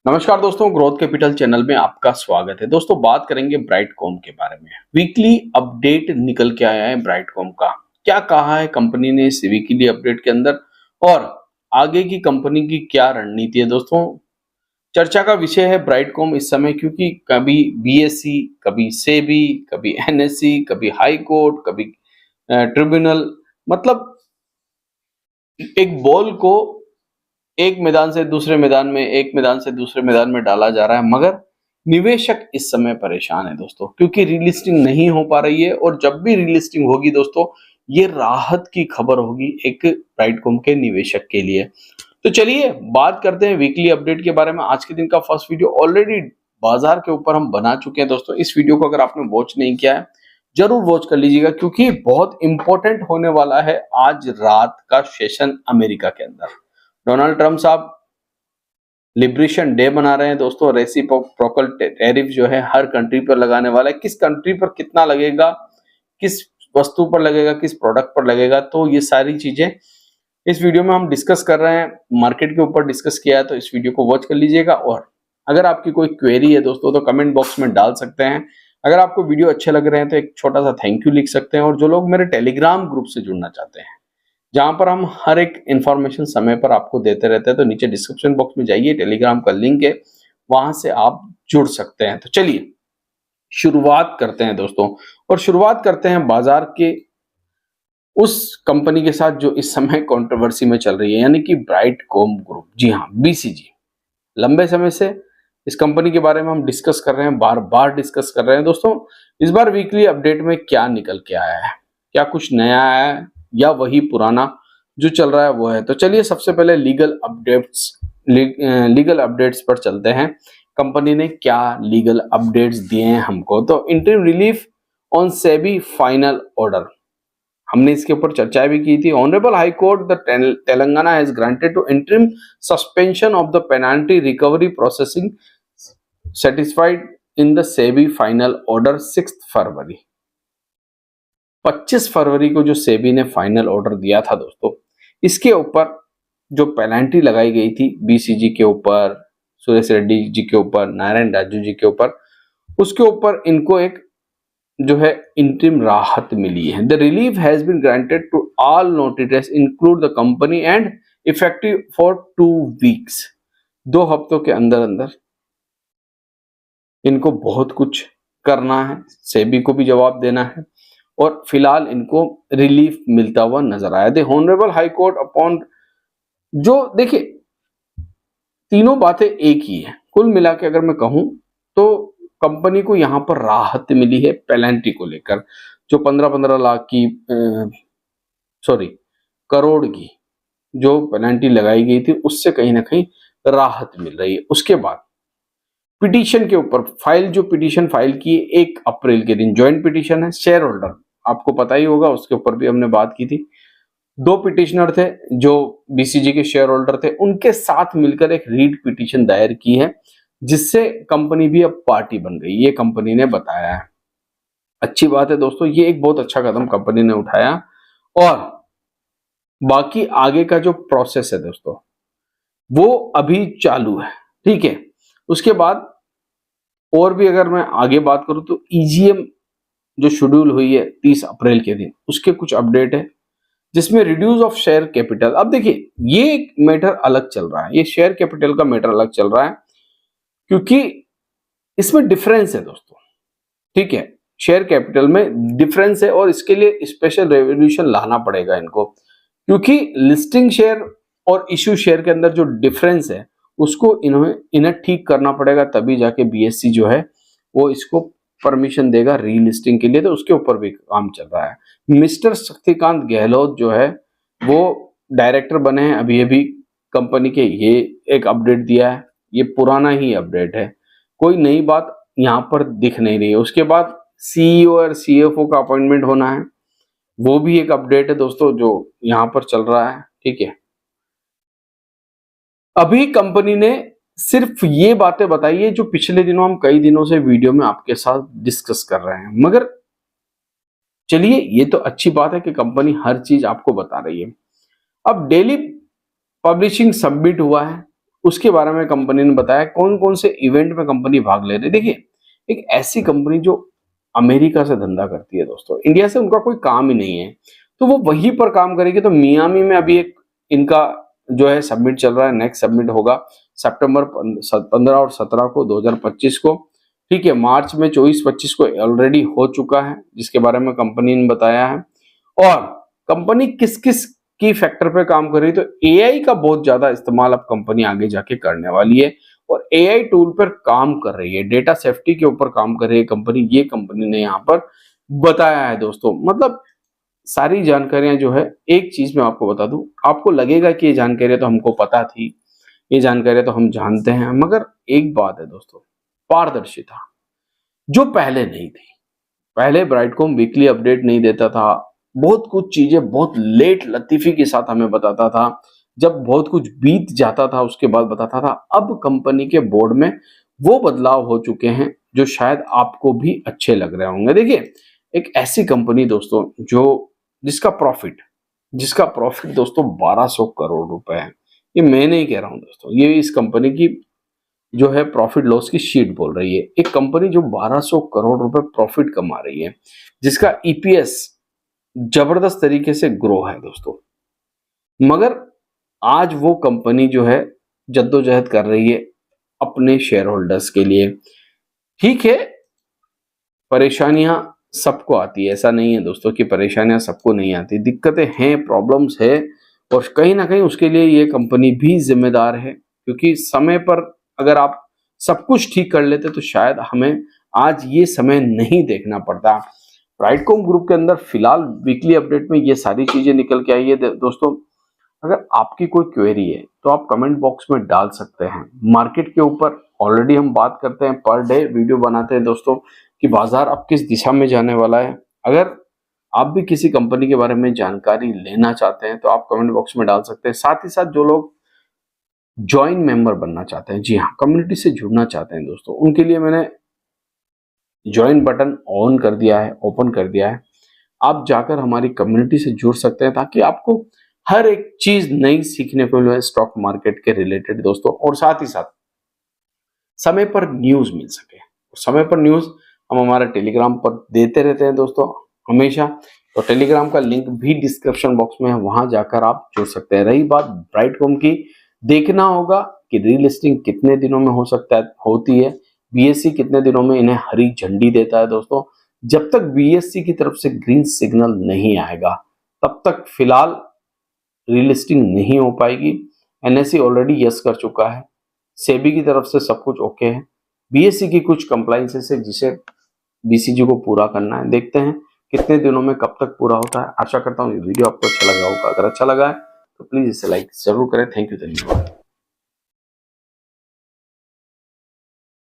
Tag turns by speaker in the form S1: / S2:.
S1: नमस्कार दोस्तों, growth capital channel में आपका स्वागत है। दोस्तों, बात करेंगे ब्राइटकॉम के बारे में। वीकली अपडेट निकल के आया है ब्राइटकॉम का। क्या कहा है कंपनी ने इस वीकली अपडेट के अंदर और आगे की कंपनी की क्या रणनीति है दोस्तों। चर्चा का विषय है ब्राइटकॉम इस समय, क्योंकि कभी बीएसई, कभी सेबी, कभी एनएसई, कभी हाई कोर्ट, कभी ट्रिब्यूनल, मतलब एक बॉल को एक मैदान से दूसरे मैदान में, एक मैदान से दूसरे मैदान में डाला जा रहा है। मगर निवेशक इस समय परेशान है दोस्तों, क्योंकि रीलिस्टिंग नहीं हो पा रही है। और जब भी रीलिस्टिंग होगी दोस्तों, ये राहत की खबर होगी एक ब्राइटकॉम के निवेशक के लिए। तो चलिए बात करते हैं वीकली अपडेट के बारे में। आज के दिन का फर्स्ट वीडियो ऑलरेडी बाजार के ऊपर हम बना चुके हैं दोस्तों। इस वीडियो को अगर आपने वॉच नहीं किया है, जरूर वॉच कर लीजिएगा, क्योंकि बहुत इंपॉर्टेंट होने वाला है आज रात का सेशन अमेरिका के अंदर। डोनाल्ड ट्रंप साहब लिबरेशन डे मना रहे हैं दोस्तों। रेसिप्रोकल टैरिफ जो है हर कंट्री पर लगाने वाला है। किस कंट्री पर कितना लगेगा, किस वस्तु पर लगेगा, किस प्रोडक्ट पर लगेगा, तो ये सारी चीजें इस वीडियो में हम डिस्कस कर रहे हैं। मार्केट के ऊपर डिस्कस किया है, तो इस वीडियो को वॉच कर लीजिएगा। और अगर आपकी कोई क्वेरी है दोस्तों, तो कमेंट बॉक्स में डाल सकते हैं। अगर आपको वीडियो अच्छे लग रहे हैं तो एक छोटा सा थैंक यू लिख सकते हैं। और जो लोग मेरे टेलीग्राम ग्रुप से जुड़ना चाहते हैं, जहां पर हम हर एक इंफॉर्मेशन समय पर आपको देते रहते हैं, तो नीचे डिस्क्रिप्शन बॉक्स में जाइए, टेलीग्राम का लिंक है, वहां से आप जुड़ सकते हैं। तो चलिए शुरुआत करते हैं दोस्तों, और शुरुआत करते हैं बाजार के उस कंपनी के साथ जो इस समय कंट्रोवर्सी में चल रही है, यानी कि ब्राइटकॉम ग्रुप। जी हाँ, बीसीजी। लंबे समय से इस कंपनी के बारे में हम डिस्कस कर रहे हैं, बार बार डिस्कस कर रहे हैं दोस्तों। इस बार वीकली अपडेट में क्या निकल के आया है, क्या कुछ नया आया है, या वही पुराना जो चल रहा है वो है। तो चलिए सबसे पहले लीगल अपडेट्स पर चलते हैं। कंपनी ने क्या लीगल अपडेट्स दिए हैं हमको। तो interim relief on SEBI final order, हमने इसके ऊपर चर्चा भी की थी। Honourable High Court the Telangana has granted to interim suspension of the penalty recovery processing satisfied in the SEBI final order 6 फरवरी। 25 फरवरी को जो सेबी ने फाइनल ऑर्डर दिया था दोस्तों, इसके ऊपर जो पेनल्टी लगाई गई थी बीसीजी के ऊपर, सुरेश रेड्डी जी के ऊपर, नारायण राजू जी के ऊपर, उसके ऊपर इनको एक जो है इंटरिम राहत मिली है। The relief has been granted to all notice include the company and effective for 2 weeks. 2 हफ्तों के अंदर अंदर इनको बहुत कुछ करना है, सेबी को भी जवाब देना है, और फिलहाल इनको रिलीफ मिलता हुआ नजर आया। The honourable High court upon, जो देखिए तीनों बातें एक ही है कुल मिला के। अगर मैं कहूं तो कंपनी को यहां पर राहत मिली है पेनल्टी को लेकर, जो 15-15 लाख की करोड़ की जो पेनल्टी लगाई गई थी, उससे कहीं ना कहीं राहत मिल रही है। उसके बाद पिटीशन के ऊपर जो पिटीशन फाइल की 1 अप्रैल के दिन, ज्वाइंट पिटीशन है, शेयर होल्डर आपको पता ही होगा, उसके ऊपर भी हमने बात की थी। 2 पिटिशनर थे जो बीसीजी के शेयर होल्डर थे, उनके साथ मिलकर एक रीट पिटीशन दायर की है, जिससे कंपनी भी अब पार्टी बन गई, ये कंपनी ने बताया है। अच्छी बात है दोस्तों, ये एक बहुत अच्छा कदम कंपनी ने उठाया। और बाकी आगे का जो प्रोसेस है दोस्तों, वो अभी चालू है, ठीक है। उसके बाद और भी अगर मैं आगे बात करूं तो ईजीएम जो शेड्यूल हुई है 30 अप्रैल के दिन, उसके कुछ अपडेट है, जिसमें रिड्यूस ऑफ शेयर कैपिटल। अब देखिए ये मैटर अलग चल रहा है, ये शेयर कैपिटल का मैटर अलग चल रहा है, क्योंकि इसमें डिफरेंस है दोस्तों, ठीक है। शेयर कैपिटल में डिफरेंस है, और इसके लिए स्पेशल रेवोल्यूशन लाना पड़ेगा इनको, क्योंकि लिस्टिंग शेयर और इश्यू शेयर के अंदर जो डिफरेंस है, उसको इन्हें ठीक करना पड़ेगा, तभी जाके बीएससी जो है वो इसको परमिशन देगा रीलिस्टिंग के लिए। तो उसके ऊपर भी काम चल रहा है। मिस्टर शक्तिकांत गहलोत जो है वो डायरेक्टर बने हैं अभी अभी कंपनी के, ये एक अपडेट दिया है। ये पुराना ही अपडेट है, कोई नई बात यहाँ पर दिख नहीं रही है। उसके बाद सीईओ और सीएफओ का अपॉइंटमेंट होना है, वो भी एक अपडेट है दोस्तों जो यहाँ पर चल रहा है, ठीक है। अभी कंपनी ने सिर्फ ये बातें बताई है जो पिछले दिनों हम कई दिनों से वीडियो में आपके साथ डिस्कस कर रहे हैं। मगर चलिए, ये तो अच्छी बात है कि कंपनी हर चीज आपको बता रही है। अब डेली पब्लिशिंग सबमिट हुआ है, उसके बारे में कंपनी ने बताया कौन कौन से इवेंट में कंपनी भाग ले रही है। देखिए, एक ऐसी कंपनी जो अमेरिका से धंधा करती है दोस्तों, इंडिया से उनका कोई काम ही नहीं है, तो वो वहीं पर काम करेगी। तो मियामी में अभी एक इनका जो है सबमिट चल रहा है, नेक्स्ट सबमिट होगा सितंबर 15 और 17 को 2025 को। ठीक है, मार्च में 24-25 को ऑलरेडी हो चुका है, जिसके बारे में कंपनी ने बताया है। और कंपनी किस किस की फैक्टर पे काम कर रही है, तो एआई का बहुत ज्यादा इस्तेमाल अब कंपनी आगे जाके करने वाली है और एआई टूल पर काम कर रही है, डेटा सेफ्टी के ऊपर काम कर रही है कंपनी, ये कंपनी ने यहाँ पर बताया है दोस्तों। मतलब सारी जानकारियां जो है, एक चीज मैं आपको बता दूं, आपको लगेगा कि ये जानकारियां तो हमको पता थी, ये जानकारियां तो हम जानते हैं, मगर एक बात है दोस्तों, पारदर्शिता जो पहले नहीं थी। पहले ब्राइटकॉम वीकली अपडेट नहीं देता था, बहुत कुछ चीजें बहुत लेट लतीफी के साथ हमें बताता था, जब बहुत कुछ बीत जाता था उसके बाद बताता था। अब कंपनी के बोर्ड में वो बदलाव हो चुके हैं जो शायद आपको भी अच्छे लग रहे होंगे। देखिए, एक ऐसी कंपनी दोस्तों जो जिसका प्रॉफिट दोस्तों 1200 करोड़ रुपए है, ये मैं नहीं कह रहा हूं दोस्तों, ये इस कंपनी की जो है प्रॉफिट लॉस की शीट बोल रही है। एक कंपनी जो 1200 करोड़ रुपए प्रॉफिट कमा रही है, जिसका ईपीएस जबरदस्त तरीके से ग्रो है दोस्तों, मगर आज वो कंपनी जो है जद्दोजहद कर रही है अपने शेयर होल्डर्स के लिए। ठीक है, परेशानियां सबको आती है, ऐसा नहीं है दोस्तों कि परेशानियां सबको नहीं आती, दिक्कतें हैं, प्रॉब्लम्स है, और कहीं ना कहीं उसके लिए ये कंपनी भी जिम्मेदार है, क्योंकि समय पर अगर आप सब कुछ ठीक कर लेते तो शायद हमें आज ये समय नहीं देखना पड़ता। ब्राइटकॉम ग्रुप के अंदर फिलहाल वीकली अपडेट में ये सारी चीजें निकल के आई है दोस्तों। अगर आपकी कोई क्वेरी है तो आप कमेंट बॉक्स में डाल सकते हैं। मार्केट के ऊपर ऑलरेडी हम बात करते हैं, पर डे वीडियो बनाते हैं दोस्तों कि बाजार अब किस दिशा में जाने वाला है। अगर आप भी किसी कंपनी के बारे में जानकारी लेना चाहते हैं तो आप कमेंट बॉक्स में डाल सकते हैं। साथ ही साथ जो लोग ज्वाइन मेंबर बनना चाहते हैं, जी हाँ, कम्युनिटी से जुड़ना चाहते हैं दोस्तों, उनके लिए मैंने ज्वाइन बटन ऑन कर दिया है, ओपन कर दिया है। आप जाकर हमारी कम्युनिटी से जुड़ सकते हैं ताकि आपको हर एक चीज नई सीखने को मिले स्टॉक मार्केट के रिलेटेड दोस्तों, और साथ ही साथ समय पर न्यूज मिल सके। समय पर न्यूज हम हमारे टेलीग्राम पर देते रहते हैं दोस्तों हमेशा, तो टेलीग्राम का लिंक भी डिस्क्रिप्शन बॉक्स में है, वहां जाकर आप जुड़ सकते हैं। रही बात ब्राइटकॉम की, देखना होगा कि रीलिस्टिंग कितने दिनों में हो सकता है, होती है, बीएससी कितने दिनों में इन्हें हरी झंडी देता है दोस्तों। जब तक बीएससी की तरफ से ग्रीन सिग्नल नहीं आएगा तब तक फिलहाल रीलिस्टिंग नहीं हो पाएगी। एनएसई ऑलरेडी यस कर चुका है, सेबी की तरफ से सब कुछ ओके है, बीएससी की कुछ कंप्लाइंसेस है जिसे बीसीजी को पूरा करना है। देखते हैं कितने दिनों में कब तक पूरा होता है। आशा करता हूँ ये वीडियो आपको अच्छा लगा होगा। अगर अच्छा लगा है तो प्लीज इसे लाइक जरूर करें। थैंक यू, धन्यवाद।